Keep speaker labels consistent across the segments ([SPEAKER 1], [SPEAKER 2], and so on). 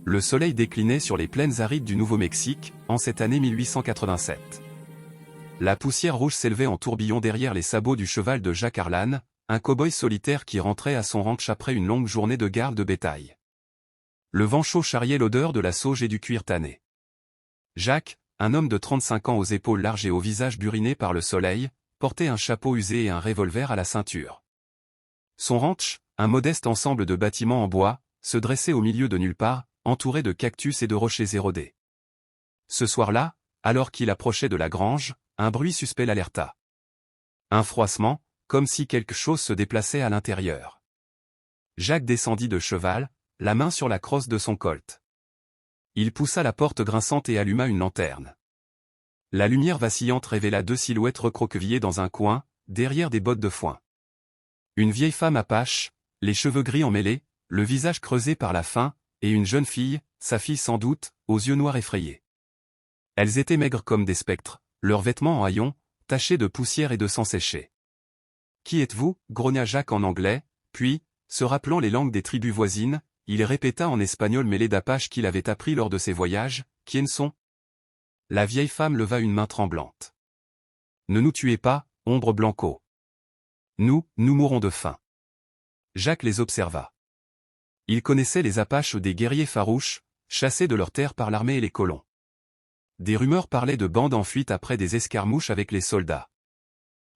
[SPEAKER 1] Le soleil déclinait sur les plaines arides du Nouveau-Mexique, en cette année 1887. La poussière rouge s'élevait en tourbillon derrière les sabots du cheval de Jacques Harlan, un cow-boy solitaire qui rentrait à son ranch après une longue journée de garde de bétail. Le vent chaud charriait l'odeur de la sauge et du cuir tanné. Jacques, un homme de 35 ans aux épaules larges et au visage buriné par le soleil, portait un chapeau usé et un revolver à la ceinture. Son ranch, un modeste ensemble de bâtiments en bois, se dressait au milieu de nulle part, entouré de cactus et de rochers érodés. Ce soir-là, alors qu'il approchait de la grange, un bruit suspect l'alerta. Un froissement, comme si quelque chose se déplaçait à l'intérieur. Jacques descendit de cheval, la main sur la crosse de son colt. Il poussa la porte grinçante et alluma une lanterne. La lumière vacillante révéla deux silhouettes recroquevillées dans un coin, derrière des bottes de foin. Une vieille femme apache, les cheveux gris emmêlés, le visage creusé par la faim, et une jeune fille, sa fille sans doute, aux yeux noirs effrayés. Elles étaient maigres comme des spectres, leurs vêtements en haillons, tachés de poussière et de sang séché. « Qui êtes-vous » grogna Jacques en anglais, puis, se rappelant les langues des tribus voisines, il répéta en espagnol mêlé d'apache qu'il avait appris lors de ses voyages, « Quién sont ?» La vieille femme leva une main tremblante. « Ne nous tuez pas, ombre blanco. Nous mourrons de faim. » Jacques les observa. Il connaissait les Apaches des guerriers farouches, chassés de leurs terres par l'armée et les colons. Des rumeurs parlaient de bandes en fuite après des escarmouches avec les soldats.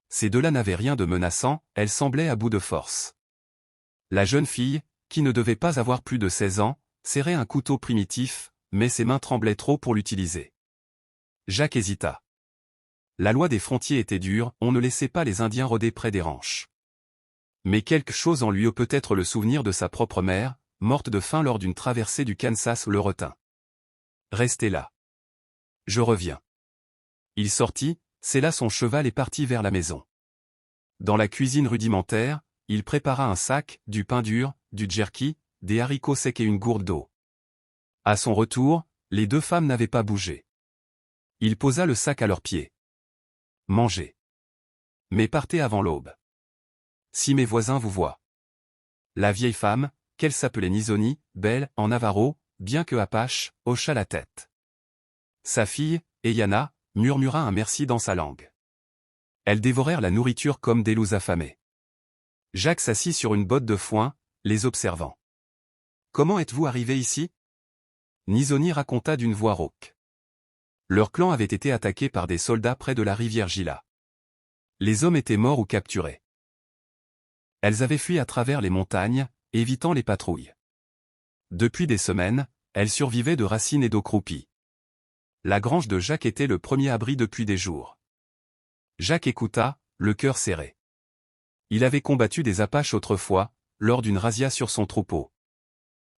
[SPEAKER 1] Ces deux-là n'avaient rien de menaçant, elles semblaient à bout de force. La jeune fille, qui ne devait pas avoir plus de 16 ans, serrait un couteau primitif, mais ses mains tremblaient trop pour l'utiliser. Jacques hésita. La loi des frontiers était dure, on ne laissait pas les Indiens rôder près des ranchs. Mais quelque chose en lui, peut-être le souvenir de sa propre mère, morte de faim lors d'une traversée du Kansas, le retint. « Restez là. Je reviens. » Il sortit, sella son cheval et partit vers la maison. Dans la cuisine rudimentaire, il prépara un sac, du pain dur, du jerky, des haricots secs et une gourde d'eau. À son retour, les deux femmes n'avaient pas bougé. Il posa le sac à leurs pieds. « Mangez. Mais partez avant l'aube. Si mes voisins vous voient. » La vieille femme, qu'elle s'appelait Nizoni, belle, en navarro, bien que apache, hocha la tête. Sa fille, Eyana, murmura un merci dans sa langue. Elles dévorèrent la nourriture comme des loups affamés. Jacques s'assit sur une botte de foin, les observant. « Comment êtes-vous arrivé ici » Nizoni raconta d'une voix rauque. Leur clan avait été attaqué par des soldats près de la rivière Gila. Les hommes étaient morts ou capturés. Elles avaient fui à travers les montagnes, évitant les patrouilles. Depuis des semaines, elles survivaient de racines et d'eau croupie. La grange de Jacques était le premier abri depuis des jours. Jacques écouta, le cœur serré. Il avait combattu des Apaches autrefois, lors d'une razzia sur son troupeau.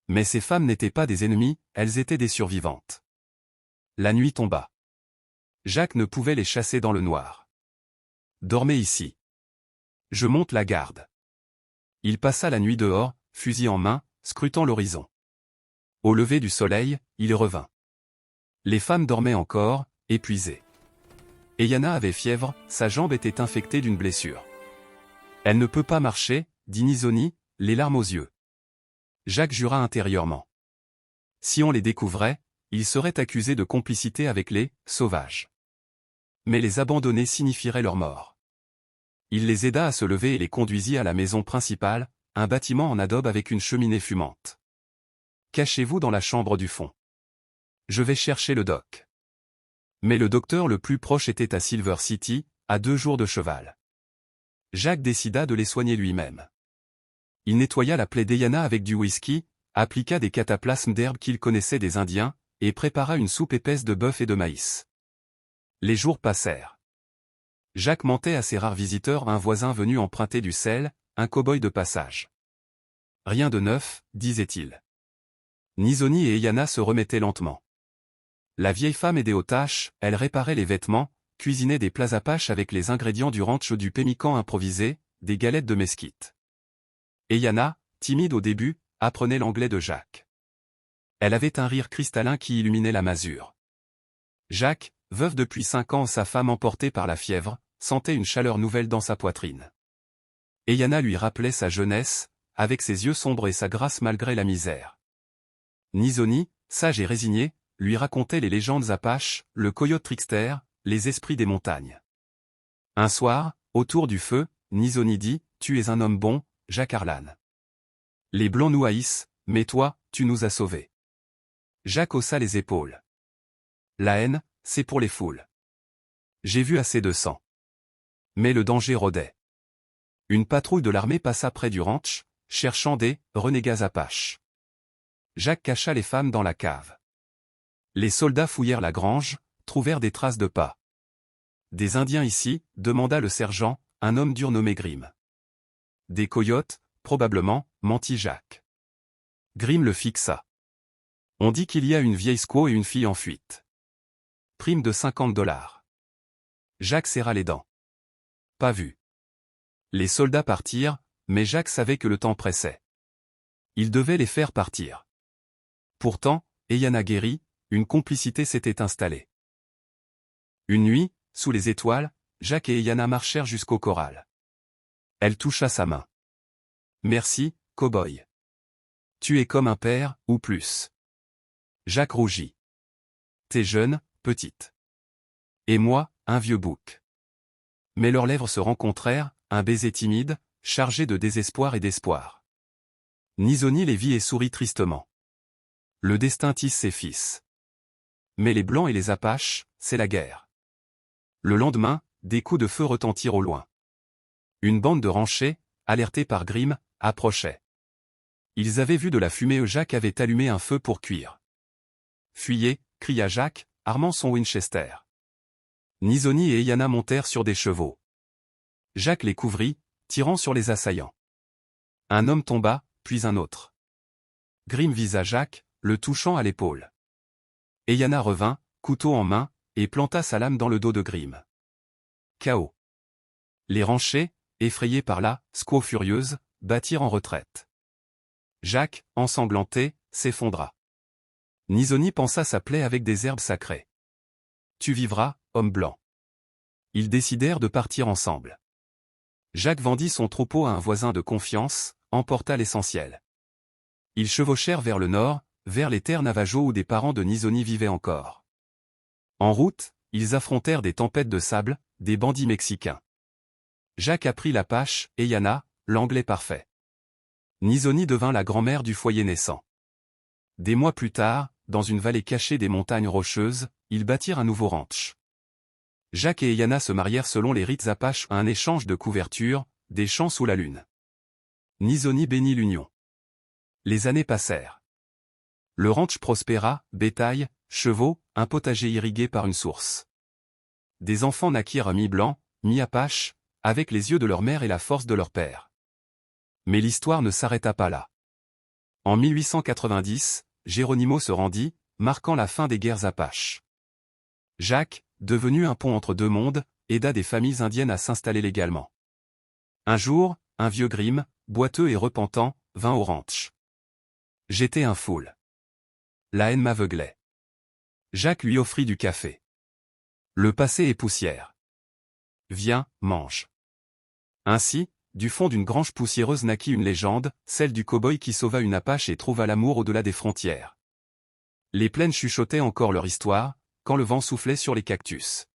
[SPEAKER 1] Mais ces femmes n'étaient pas des ennemies, elles étaient des survivantes. La nuit tomba. Jacques ne pouvait les chasser dans le noir. « Dormez ici. Je monte la garde. » Il passa la nuit dehors, fusil en main, scrutant l'horizon. Au lever du soleil, il revint. Les femmes dormaient encore, épuisées. Eyana avait fièvre, sa jambe était infectée d'une blessure. « Elle ne peut pas marcher » dit Nizoni, les larmes aux yeux. Jacques jura intérieurement. Si on les découvrait, ils seraient accusés de complicité avec les « sauvages ». Mais les abandonner signifierait leur mort. Il les aida à se lever et les conduisit à la maison principale, un bâtiment en adobe avec une cheminée fumante. « Cachez-vous dans la chambre du fond. Je vais chercher le doc. » Mais le docteur le plus proche était à Silver City, à 2 jours de cheval. Jacques décida de les soigner lui-même. Il nettoya la plaie d'Eyana avec du whisky, appliqua des cataplasmes d'herbes qu'il connaissait des Indiens, et prépara une soupe épaisse de bœuf et de maïs. Les jours passèrent. Jacques mentait à ses rares visiteurs un voisin venu emprunter du sel, un cow-boy de passage. « Rien de neuf » disait-il. Nizoni et Eyana se remettaient lentement. La vieille femme aidait aux tâches, elle réparait les vêtements, cuisinait des plats apaches avec les ingrédients du ranch du pémican improvisé, des galettes de mesquite. Eyana, timide au début, apprenait l'anglais de Jacques. Elle avait un rire cristallin qui illuminait la masure. Jacques, veuf depuis 5 ans, sa femme emportée par la fièvre, sentait une chaleur nouvelle dans sa poitrine. Eyana lui rappelait sa jeunesse, avec ses yeux sombres et sa grâce malgré la misère. Nizoni, sage et résigné, lui racontait les légendes apaches, le coyote trickster, les esprits des montagnes. Un soir, autour du feu, Nizoni dit, « Tu es un homme bon, Jack Harlan. Les Blancs nous haïssent, mais toi, tu nous as sauvés. » Jack haussa les épaules. La haine, c'est pour les foules. J'ai vu assez de sang. Mais le danger rôdait. Une patrouille de l'armée passa près du ranch, cherchant des renégats apaches. Jack cacha les femmes dans la cave. Les soldats fouillèrent la grange, trouvèrent des traces de pas. Des Indiens ici, demanda le sergent, un homme dur nommé Grimm. Des coyotes, probablement, mentit Jack. Grimm le fixa. On dit qu'il y a une vieille squaw et une fille en fuite. Prime de $50. Jack serra les dents. Pas vu. Les soldats partirent, mais Jack savait que le temps pressait. Il devait les faire partir. Pourtant, Eyanna guérit, une complicité s'était installée. Une nuit, sous les étoiles, Jack et Eyanna marchèrent jusqu'au corral. Elle toucha sa main. « Merci, cow-boy. Tu es comme un père, ou plus. » Jack rougit. « T'es jeune, petite. Et moi, un vieux bouc. » Mais leurs lèvres se rencontrèrent, un baiser timide, chargé de désespoir et d'espoir. Nizoni les vit et sourit tristement. Le destin tisse ses fils. Mais les Blancs et les Apaches, c'est la guerre. Le lendemain, des coups de feu retentirent au loin. Une bande de ranchers, alertés par Grimm, approchait. Ils avaient vu de la fumée et Jack avait allumé un feu pour cuire. « Fuyez !» cria Jack, armant son Winchester. Nizoni et Eyanna montèrent sur des chevaux. Jack les couvrit, tirant sur les assaillants. Un homme tomba, puis un autre. Grimm visa Jack, le touchant à l'épaule. Eyanna revint, couteau en main, et planta sa lame dans le dos de Grimm. KO. Les ranchers, effrayés par la squaw furieuse, battirent en retraite. Jack, ensanglanté, s'effondra. Nizoni pansa sa plaie avec des herbes sacrées. « Tu vivras, homme blanc. » Ils décidèrent de partir ensemble. Jack vendit son troupeau à un voisin de confiance, emporta l'essentiel. Ils chevauchèrent vers le nord, vers les terres Navajo où des parents de Nizoni vivaient encore. En route, ils affrontèrent des tempêtes de sable, des bandits mexicains. Jack apprit l'Apache, Eyanna, l'anglais parfait. Nizoni devint la grand-mère du foyer naissant. Des mois plus tard, dans une vallée cachée des montagnes rocheuses, ils bâtirent un nouveau ranch. Jack et Eyanna se marièrent selon les rites apaches à un échange de couvertures, des champs sous la lune. Nizoni bénit l'union. Les années passèrent. Le ranch prospéra, bétail, chevaux, un potager irrigué par une source. Des enfants naquirent mi-blancs, mi-apaches, avec les yeux de leur mère et la force de leur père. Mais l'histoire ne s'arrêta pas là. En 1890, Geronimo se rendit, marquant la fin des guerres apaches. Jack, devenu un pont entre deux mondes, aida des familles indiennes à s'installer légalement. Un jour, un vieux Grimm, boiteux et repentant, vint au ranch. J'étais un fool. La haine m'aveuglait. Jack lui offrit du café. Le passé est poussière. Viens, mange. Ainsi, du fond d'une grange poussiéreuse naquit une légende, celle du cow-boy qui sauva une Apache et trouva l'amour au-delà des frontières. Les plaines chuchotaient encore leur histoire, quand le vent soufflait sur les cactus.